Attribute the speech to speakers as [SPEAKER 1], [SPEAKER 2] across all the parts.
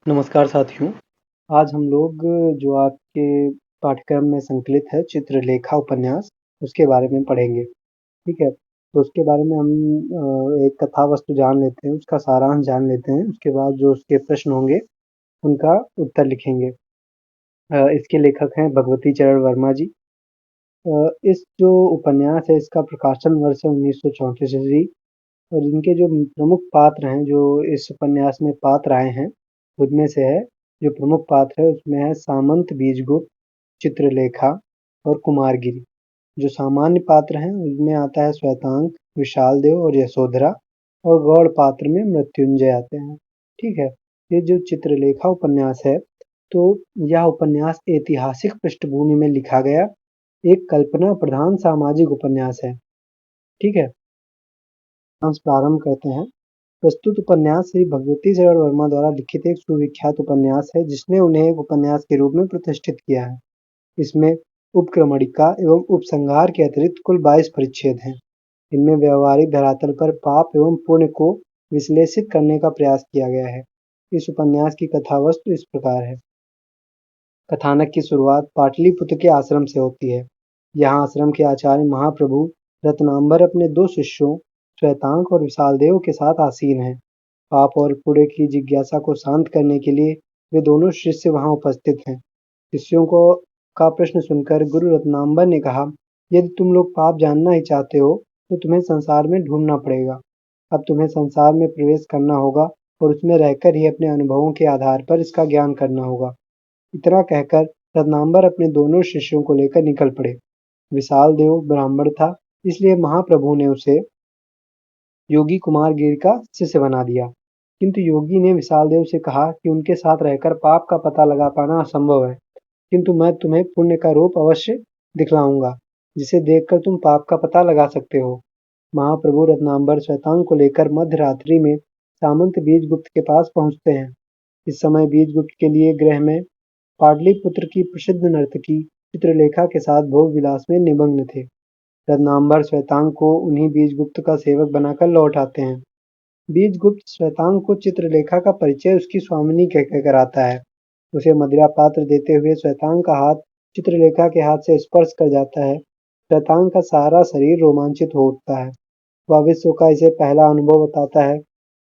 [SPEAKER 1] नमस्कार साथियों, आज हम लोग जो आपके पाठ्यक्रम में संकलित है चित्रलेखा उपन्यास, उसके बारे में पढ़ेंगे, ठीक है? तो उसके बारे में हम एक कथा वस्तु जान लेते हैं, उसका सारांश जान लेते हैं, उसके बाद जो उसके प्रश्न होंगे, उनका उत्तर लिखेंगे। इसके लेखक हैं भगवती चरण वर्मा जी। इस जो उपन्यास है इसका प्रकाशन वर्ष है 1934 ईस्वी और इनके जो प्रमुख पात्र हैं, जो इस उपन्यास में पात्र आए हैं, उनमें से है जो प्रमुख पात्र है उसमें है सामंत बीजगुप्त, चित्रलेखा और कुमारगिरि। जो सामान्य पात्र हैं उनमें आता है श्वेतांक, विशाल देव और यशोधरा और गौड़ पात्र में मृत्युंजय आते हैं। ठीक है, ये जो चित्रलेखा उपन्यास है तो यह उपन्यास ऐतिहासिक पृष्ठभूमि में लिखा गया एक कल्पना प्रधान सामाजिक उपन्यास है। ठीक है, हम प्रारंभ करते हैं। प्रस्तुत उपन्यास श्री भगवती चरण वर्मा द्वारा लिखित एक सुविख्यात उपन्यास है जिसने उन्हें एक उपन्यास के रूप में प्रतिष्ठित किया है। इसमें उपक्रमणिका एवं उपसंहार के अतिरिक्त कुल 22 परिच्छेद हैं। इनमें व्यवहारिक धरातल पर पाप एवं पुण्य को विश्लेषित करने का प्रयास किया गया है। इस उपन्यास की कथावस्तु इस प्रकार है। कथानक की शुरुआत पाटलिपुत्र के आश्रम से होती है। यहाँ आश्रम के आचार्य महाप्रभु रत्नांबर अपने दो शिष्यों श्वेतांक और विशालदेव के साथ आसीन हैं। पाप और पुण्य की जिज्ञासा को शांत करने के लिए वे दोनों शिष्य वहां उपस्थित हैं। शिष्यों को का प्रश्न सुनकर गुरु रत्नांबर ने कहा, यदि तुम लोग पाप जानना ही चाहते हो तो तुम्हें संसार में ढूंढना पड़ेगा। अब तुम्हें संसार में प्रवेश करना होगा और उसमें रहकर ही अपने अनुभवों के आधार पर इसका ज्ञान करना होगा। इतना कहकर रत्नांबर अपने दोनों शिष्यों को लेकर निकल पड़े। विशाल देव ब्राह्मण था, इसलिए महाप्रभु ने उसे योगी कुमारगिरि का शिष्य बना दिया। किंतु योगी ने विशाल देव से कहा कि उनके साथ रहकर पाप का पता लगा पाना असंभव है, किंतु मैं तुम्हें पुण्य का रूप अवश्य दिखलाऊंगा, जिसे देखकर तुम पाप का पता लगा सकते हो। महाप्रभु रत्नांबर श्वेतांग को लेकर मध्य रात्रि में सामंत बीजगुप्त के पास पहुंचते हैं। इस समय बीजगुप्त के लिए गृह में पाटलिपुत्र की प्रसिद्ध नर्तकी चित्रलेखा के साथ भोग विलास में निमग्न थे। रत्नांबर श्वेतांग को उन्हीं बीजगुप्त का सेवक बनाकर लौट आते हैं। बीजगुप्त श्वेतांग को चित्रलेखा का परिचय उसकी स्वामिनी कहकर कराता है। उसे मदिरा पात्र देते हुए श्वेतांग का हाथ चित्रलेखा के हाथ से स्पर्श कर जाता है। श्वेतांग का सारा शरीर रोमांचित हो उठता है। वह विश्व का इसे पहला अनुभव बताता है।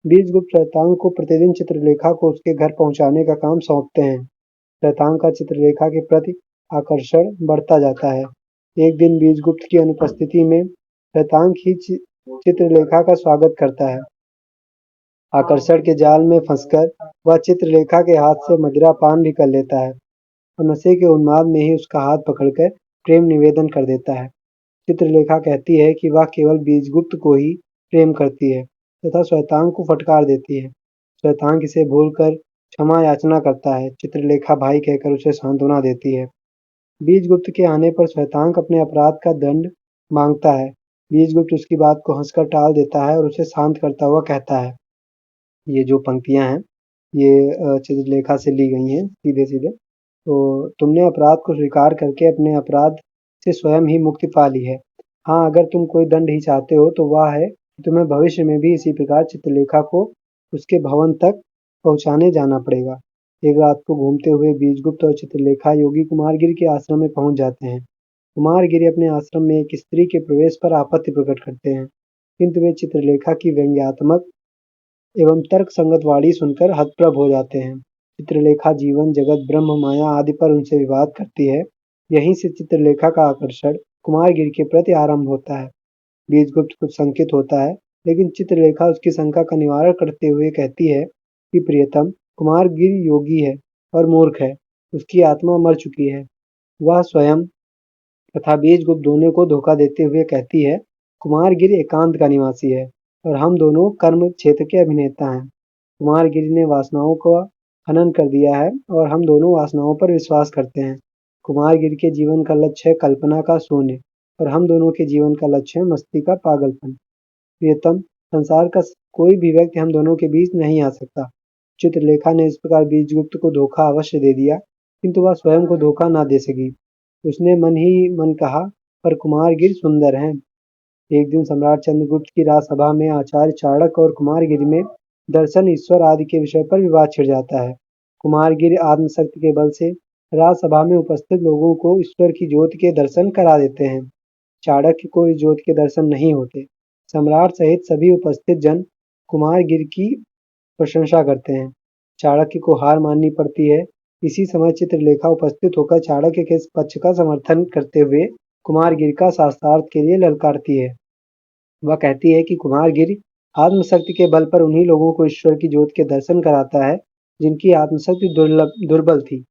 [SPEAKER 1] बीजगुप्त श्वेतांग को प्रतिदिन चित्रलेखा को उसके घर पहुंचाने का काम सौंपते हैं। श्वेतांग का चित्रलेखा के प्रति आकर्षण बढ़ता जाता है। एक दिन बीजगुप्त की अनुपस्थिति में श्वेतांग ही चित्रलेखा का स्वागत करता है। आकर्षण के जाल में फंसकर वह चित्रलेखा के हाथ से मदिरा पान भी कर लेता है और नशे के उन्माद में ही उसका हाथ पकड़कर प्रेम निवेदन कर देता है। चित्रलेखा कहती है कि वह केवल बीजगुप्त को ही प्रेम करती है तथा श्वेतांग को फटकार देती है। श्वेतांग इसे भूलकर क्षमा याचना करता है। चित्रलेखा भाई कहकर उसे सांत्वना देती है। बीजगुप्त के आने पर श्वेतांग अपने अपराध का दंड मांगता है। बीजगुप्त उसकी बात को हंसकर टाल देता है और उसे शांत करता हुआ कहता है, ये जो पंक्तियां हैं ये चित्रलेखा से ली गई हैं सीधे सीधे। तो तुमने अपराध को स्वीकार करके अपने अपराध से स्वयं ही मुक्ति पा ली है। हाँ, अगर तुम कोई दंड ही चाहते हो तो वह है कि तुम्हें भविष्य में भी इसी प्रकार चित्रलेखा को उसके भवन तक पहुंचाने जाना पड़ेगा। एक रात को घूमते हुए बीजगुप्त और चित्रलेखा योगी कुमारगिरि के आश्रम में पहुंच जाते हैं। कुमारगिरि अपने आश्रम में एक स्त्री के प्रवेश पर आपत्ति प्रकट करते हैं, किंतु वे चित्रलेखा की व्यंग्यात्मक एवं तर्क संगत वाणी सुनकर हतप्रभ हो जाते हैं। चित्रलेखा जीवन, जगत, ब्रह्म, माया आदि पर उनसे विवाद करती है। यहीं से चित्रलेखा का आकर्षण कुमारगिरि के प्रति आरंभ होता है। बीजगुप्त कुछ शंकित होता है, लेकिन चित्रलेखा उसकी शंका का निवारण करते हुए कहती है कि प्रियतम, कुमारगिरि योगी है और मूर्ख है, उसकी आत्मा मर चुकी है। वह स्वयं तथा बीजगुप्त दोनों को धोखा देते हुए कहती है, कुमारगिरि एकांत का निवासी है और हम दोनों कर्म क्षेत्र के अभिनेता हैं। कुमारगिरि ने वासनाओं का हनन कर दिया है और हम दोनों वासनाओं पर विश्वास करते हैं। कुमारगिरि के जीवन का लक्ष्य है कल्पना का शून्य और हम दोनों के जीवन का लक्ष्य है मस्ती का पागलपन। प्रियतम, संसार का कोई भी व्यक्ति हम दोनों के बीच नहीं आ सकता। चित्रलेखा ने इस प्रकार बीजगुप्त को धोखा अवश्य दे दिया, किंतु वह स्वयं को धोखा न दे सकी। उसने मन ही मन कहा, पर कुमारगिरि सुंदर हैं। एक दिन सम्राट चंद्रगुप्त की राजसभा में आचार्य चाणक्य और कुमारगिरि में दर्शन, ईश्वर आदि के विषय पर विवाद छिड़ जाता है। कुमारगिरि आत्मशक्ति के बल से राजसभा में उपस्थित लोगों को ईश्वर की ज्योति के दर्शन करा देते हैं। चाणक्य को इस ज्योति के दर्शन नहीं होते। सम्राट सहित सभी उपस्थित जन कुमारगिरि की प्रशंसा करते हैं। चाणक्य को हार माननी पड़ती है। इसी समय चित्रलेखा उपस्थित होकर चाणक्य के इस पक्ष का समर्थन करते हुए कुमारगिरि का शास्त्रार्थ के लिए ललकारती है। वह कहती है कि कुमारगिरि आत्मशक्ति के बल पर उन्हीं लोगों को ईश्वर की ज्योति के दर्शन कराता है जिनकी आत्मशक्ति दुर्बल थी।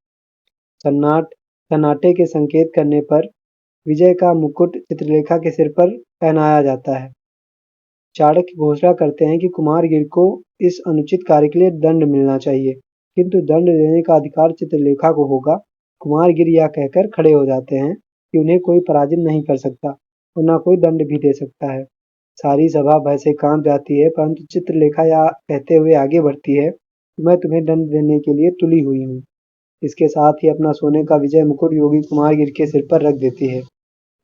[SPEAKER 1] सन्नाटे के संकेत करने पर विजय का मुकुट चित्रलेखा के सिर पर पहनाया जाता है। चाणक्य घोषणा करते हैं कि कुमारगिरि को इस अनुचित कार्य के लिए दंड मिलना चाहिए, किंतु दंड देने का अधिकार चित्रलेखा को होगा। कुमारगिरि यह कहकर खड़े हो जाते हैं कि उन्हें कोई पराजित नहीं कर सकता और न कोई दंड भी दे सकता है। सारी सभा भय से कांप जाती है, परंतु चित्रलेखा यह कहते हुए आगे बढ़ती है कि मैं तुम्हें दंड देने के लिए तुली हुई हूँ। इसके साथ ही अपना सोने का विजय मुकुट योगी कुमारगिरि के सिर पर रख देती है।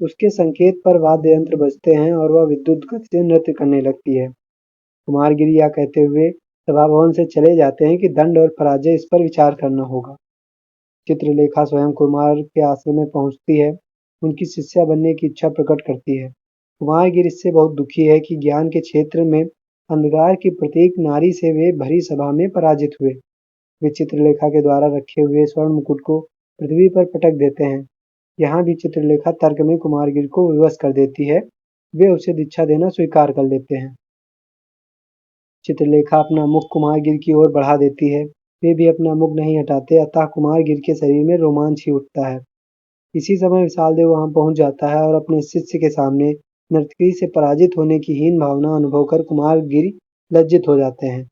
[SPEAKER 1] उसके संकेत पर वाद्य यंत्र बजते हैं और वह विद्युत गति से नृत्य करने लगती है। कुमारगिरि यह कहते हुए सभा भवन से चले जाते हैं कि दंड और पराजय इस पर विचार करना होगा। चित्रलेखा स्वयं कुमार के आश्रम में पहुंचती है, उनकी शिष्या बनने की इच्छा प्रकट करती है। कुमारगिरि इससे बहुत दुखी है कि ज्ञान के क्षेत्र में अंधकार की प्रतीक नारी से वे भरी सभा में पराजित हुए। वे चित्रलेखा के द्वारा रखे हुए स्वर्ण मुकुट को पृथ्वी पर पटक देते हैं। यहाँ भी चित्रलेखा तर्क में कुमारगिरि को विवश कर देती है। वे उसे दीक्षा देना स्वीकार कर लेते हैं। चित्रलेखा अपना मुख कुमारगिरि की ओर बढ़ा देती है। वे भी अपना मुख नहीं हटाते, अतः कुमारगिरि के शरीर में रोमांच ही उठता है। इसी समय विशालदेव वहां पहुंच जाता है और अपने शिष्य के सामने नर्तकी से पराजित होने की हीन भावना अनुभव कर कुमारगिरि लज्जित हो जाते हैं।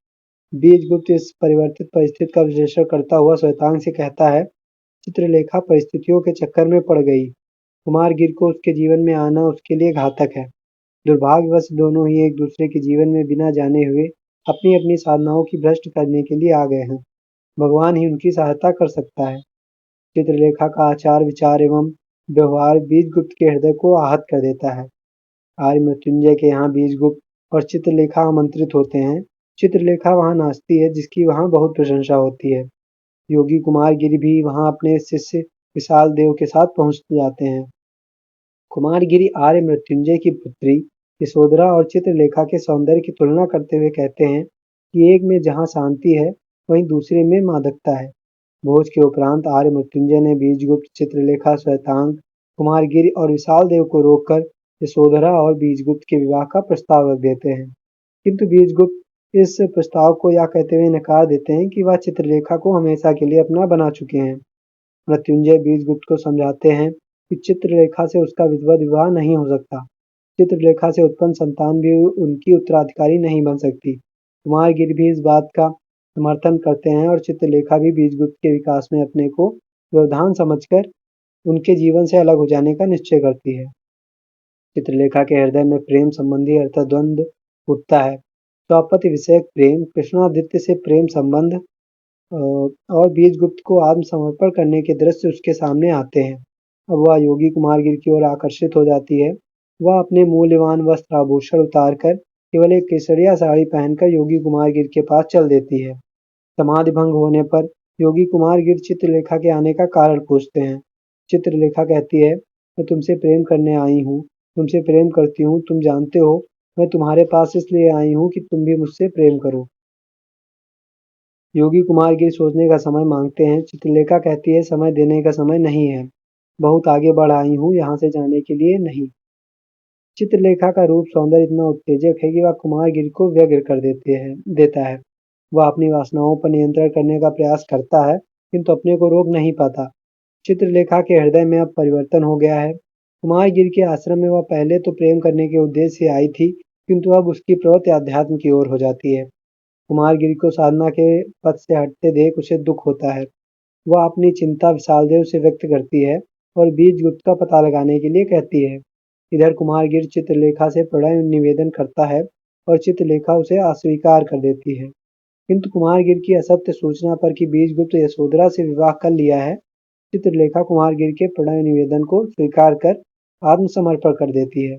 [SPEAKER 1] बीजगुप्त इस परिवर्तित परिस्थिति का विश्लेषण करता हुआ श्वेतांग से कहता है, चित्रलेखा परिस्थितियों के चक्कर में पड़ गई। कुमारगिरि को उसके जीवन में आना उसके लिए घातक है। दुर्भाग्यवश दोनों ही एक दूसरे के जीवन में बिना जाने हुए अपनी अपनी साधनाओं की भ्रष्ट करने के लिए आ गए हैं। भगवान ही उनकी सहायता कर सकता है। चित्रलेखा का आचार विचार एवं व्यवहार बीजगुप्त के हृदय को आहत कर देता है। आर्य मृत्युंजय के यहाँ बीजगुप्त और चित्रलेखा आमंत्रित होते हैं। चित्रलेखा वहां नाचती है, जिसकी वहां बहुत प्रशंसा होती है। योगी कुमारगिरि भी वहां अपने शिष्य विशाल देव के साथ पहुंच जाते हैं। कुमारगिरि आर्य मृत्युंजय की पुत्री यशोधरा और चित्रलेखा के सौंदर्य की तुलना करते हुए कहते हैं कि एक में जहाँ शांति है, वहीं दूसरे में मादकता है। भोज के उपरांत आर्य मृत्युंजय ने बीजगुप्त, चित्रलेखा, श्वेतांग, कुमारगिरि और विशाल देव को रोककर यशोधरा और बीजगुप्त के विवाह का प्रस्ताव रख देते हैं, किंतु बीजगुप्त इस प्रस्ताव को यह कहते हुए नकार देते हैं कि वह चित्रलेखा को हमेशा के लिए अपना बना चुके हैं। मृत्युंजय बीजगुप्त को समझाते हैं कि चित्रलेखा से उसका विधिवत विवाह नहीं हो सकता। चित्रलेखा से उत्पन्न संतान भी उनकी उत्तराधिकारी नहीं बन सकती। कुमारगिरि भी इस बात का समर्थन करते हैं और चित्रलेखा भी बीजगुप्त के विकास में अपने को व्यवधान समझकर उनके जीवन से अलग हो जाने का निश्चय करती है। चित्रलेखा के हृदय में प्रेम संबंधी अर्थद्वंद उठता है। द्रौपदी विषयक प्रेम, कृष्णादित्य से प्रेम संबंध और बीजगुप्त को आत्मसमर्पण करने के दृश्य उसके सामने आते हैं। अब वह योगी कुमारगिरि की ओर आकर्षित हो जाती है। वह अपने मूल्यवान वस्त्र आभूषण उतारकर केवल एक केसरिया साड़ी पहनकर योगी कुमारगिरि के पास चल देती है। समाधि भंग होने पर योगी कुमारगिरि चित्रलेखा के आने का कारण पूछते हैं। चित्रलेखा कहती है, मैं तुमसे प्रेम करने आई हूँ, तुमसे प्रेम करती हूँ। तुम जानते हो मैं तुम्हारे पास इसलिए आई हूँ कि तुम भी मुझसे प्रेम करो। योगी कुमारगिरि सोचने का समय मांगते हैं। चित्रलेखा कहती है, समय देने का समय नहीं है, बहुत आगे बढ़ आई हूँ, यहाँ से जाने के लिए नहीं। चित्रलेखा का रूप सौंदर्य इतना उत्तेजक है कि वह कुमारगिरि को व्यग्र कर देता है। वह अपनी वासनाओं पर नियंत्रण करने का प्रयास करता है, किंतु अपने को रोक नहीं पाता। चित्रलेखा के हृदय में अब परिवर्तन हो गया है। कुमारगिरि के आश्रम में वह पहले तो प्रेम करने के उद्देश्य से आई थी, किंतु अब उसकी प्रवृत्ति अध्यात्म की ओर हो जाती है। कुमारगिरि को साधना के पथ से हटते देख उसे दुख होता है। वह अपनी चिंता विशालदेव से व्यक्त करती है और बीजगुप्त का पता लगाने के लिए कहती है। इधर कुमारगिरि चित्रलेखा से प्रणय निवेदन करता है और चित्रलेखा उसे अस्वीकार कर देती है, किंतु कुमारगिरि की असत्य सूचना पर कि बीजगुप्त यशोधरा से विवाह कर लिया है, चित्रलेखा कुमारगिरि के प्रणय निवेदन को स्वीकार कर आत्मसमर्पण कर देती है।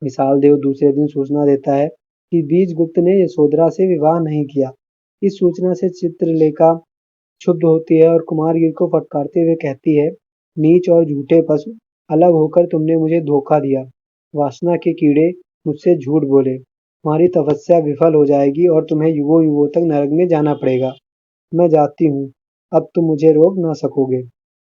[SPEAKER 1] विशालदेव दूसरे दिन सूचना देता है कि बीजगुप्त ने यशोधरा से विवाह नहीं किया। इस सूचना से चित्रलेखा क्षुब्ध होती है और कुमारगिर को फटकारते हुए कहती है, नीच और झूठे पशु, अलग होकर तुमने मुझे धोखा दिया। वासना के कीड़े मुझसे झूठ बोले। तुम्हारी तपस्या विफल हो जाएगी और तुम्हें युगों युगों तक नरक में जाना पड़ेगा। मैं जाती हूँ, अब तुम मुझे रोक ना सकोगे।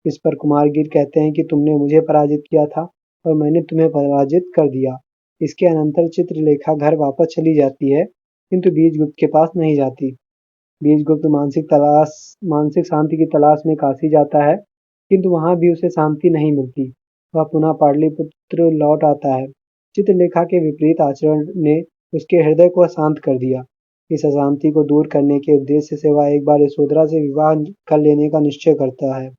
[SPEAKER 1] इस पर कुमारगिर कहते हैं कि तुमने मुझे पराजित किया था और मैंने तुम्हें पराजित कर दिया। इसके अनंतर चित्रलेखा घर वापस चली जाती है, किंतु बीजगुप्त के पास नहीं जाती। बीजगुप्त मानसिक शांति की तलाश में काशी जाता है, किंतु वहां भी उसे शांति नहीं मिलती। वह पुनः पाटलिपुत्र लौट आता है। चित्रलेखा के विपरीत आचरण ने उसके हृदय को अशांत कर दिया। इस अशांति को दूर करने के उद्देश्य से वह एक बार यशोधरा से विवाह कर लेने का निश्चय करता है,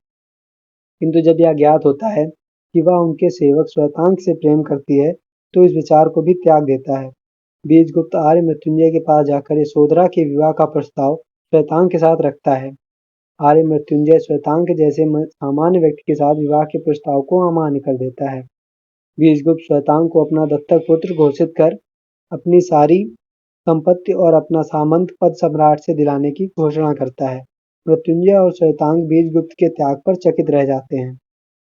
[SPEAKER 1] किंतु जब यह ज्ञात होता है कि वह उनके सेवक श्वेतांक से प्रेम करती है, तो इस विचार को भी त्याग देता है। बीजगुप्त आर्य मृत्युंजय के पास जाकर यशोधरा के विवाह का प्रस्ताव श्वेतांक के साथ रखता है। आर्य मृत्युंजय श्वेतांक जैसे सामान्य व्यक्ति के साथ विवाह के प्रस्ताव को अमान्य कर देता है। बीजगुप्त श्वेतांक को अपना दत्तक पुत्र घोषित कर अपनी सारी संपत्ति और अपना सामंत पद सम्राट से दिलाने की घोषणा करता है। मृत्युंजय और श्वेतांक बीजगुप्त के त्याग पर चकित रह जाते हैं।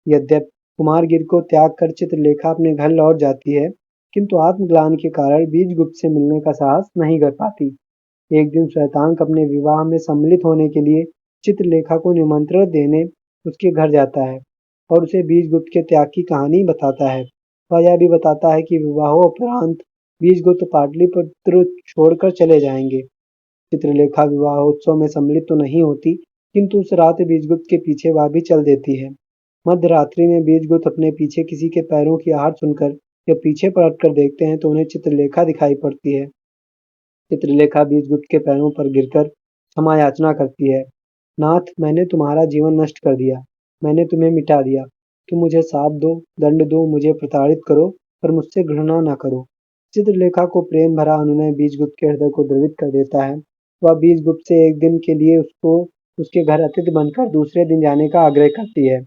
[SPEAKER 1] यद्यपि कुमारगिर को त्याग कर चित्रलेखा अपने घर लौट जाती है, किंतु आत्मग्लानि के कारण बीजगुप्त से मिलने का साहस नहीं कर पाती। एक दिन श्वेतांक अपने विवाह में सम्मिलित होने के लिए चित्रलेखा को निमंत्रण देने उसके घर जाता है और उसे बीजगुप्त के त्याग की कहानी बताता है। वह यह भी बताता है कि विवाहोपरांत बीजगुप्त पाटलिपुत्र छोड़कर चले जाएंगे। चित्रलेखा विवाहोत्सव में सम्मिलित तो नहीं होती, किंतु उस रात बीजगुप्त के पीछे वह भी चल देती है। मध्य रात्रि में बीजगुप्त अपने पीछे किसी के पैरों की आहट सुनकर जब पीछे पलट कर देखते हैं तो उन्हें चित्रलेखा दिखाई पड़ती है। चित्रलेखा बीजगुप्त के पैरों पर गिरकर क्षमा याचना करती है। नाथ, मैंने तुम्हारा जीवन नष्ट कर दिया, मैंने तुम्हें मिटा दिया। तुम मुझे शाप दो, दंड दो, मुझे प्रताड़ित करो, पर मुझसे घृणा न करो। चित्रलेखा को प्रेम भरा अनुनय बीजगुप्त के हृदय को द्रवित कर देता है। वह बीजगुप्त से एक दिन के लिए उसको उसके घर अतिथि बनकर दूसरे दिन जाने का आग्रह करती है।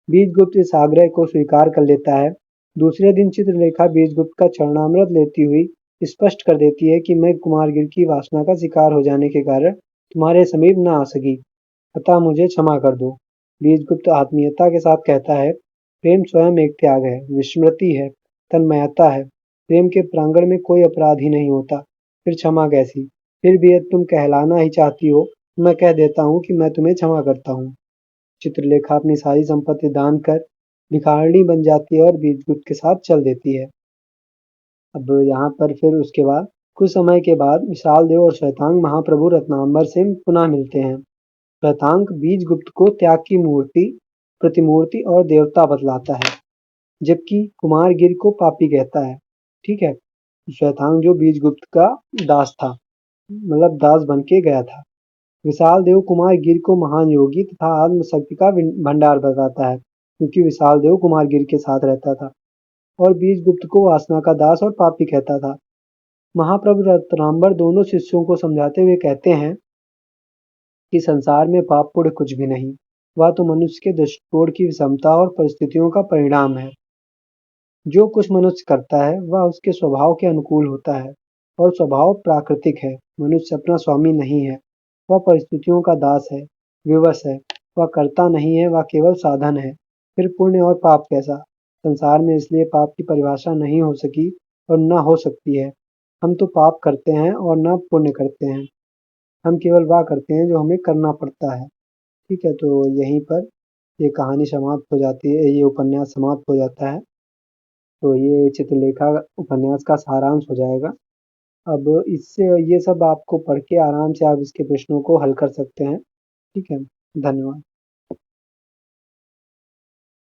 [SPEAKER 1] बीजगुप्त इस आग्रह को स्वीकार कर लेता है। दूसरे दिन चित्रलेखा बीजगुप्त का चरणामृत लेती हुई स्पष्ट कर देती है कि मैं कुमारगिर की वासना का शिकार हो जाने के कारण तुम्हारे समीप न आ सकी, अतः मुझे क्षमा कर दो। बीजगुप्त आत्मीयता के साथ कहता है, प्रेम स्वयं एक त्याग है, विस्मृति है, तन्मयता है। प्रेम के प्रांगण में कोई अपराध ही नहीं होता, फिर क्षमा कैसी? फिर भी यदि तुम कहलाना ही चाहती हो, तो मैं कह देता हूँ कि मैं तुम्हें क्षमा करता हूँ। चित्रलेखा अपनी सारी संपत्ति दान कर भिखारिणी बन जाती है और बीजगुप्त के साथ चल देती है। अब यहाँ पर फिर उसके बाद कुछ समय के बाद विशाल देव और श्वेतांग महाप्रभु रत्नांबर से पुनः मिलते हैं। श्वेतांग बीजगुप्त को त्याग की प्रतिमूर्ति और देवता बतलाता है, जबकि कुमारगिर को पापी कहता है। ठीक है, श्वेतांग जो बीजगुप्त का दास था, मतलब दास बन के गया था। विशाल देव कुमारगिर को महान योगी तथा आत्मशक्ति का भंडार बताता है, क्योंकि विशाल देव कुमारगिर के साथ रहता था, और बीजगुप्त को वासना का दास और पापी कहता था। महाप्रभु रत्नांबर दोनों शिष्यों को समझाते हुए कहते हैं कि संसार में पाप पुण्य कुछ भी नहीं, वह तो मनुष्य के दृष्टिकोण की विषमता और परिस्थितियों का परिणाम है। जो कुछ मनुष्य करता है वह उसके स्वभाव के अनुकूल होता है, और स्वभाव प्राकृतिक है। मनुष्य अपना स्वामी नहीं है, वह परिस्थितियों का दास है, विवश है। वह करता नहीं है, वह केवल साधन है। फिर पुण्य और पाप कैसा? संसार में इसलिए पाप की परिभाषा नहीं हो सकी और न हो सकती है। हम तो पाप करते हैं और न पुण्य करते हैं। हम केवल वह करते हैं जो हमें करना पड़ता है। ठीक है, तो यहीं पर ये कहानी समाप्त हो जाती है, ये उपन्यास समाप्त हो जाता है। तो ये चित्रलेखा उपन्यास का सारांश हो जाएगा। अब इससे ये सब आपको पढ़ के आराम से आप इसके प्रश्नों को हल कर सकते हैं। ठीक है, धन्यवाद।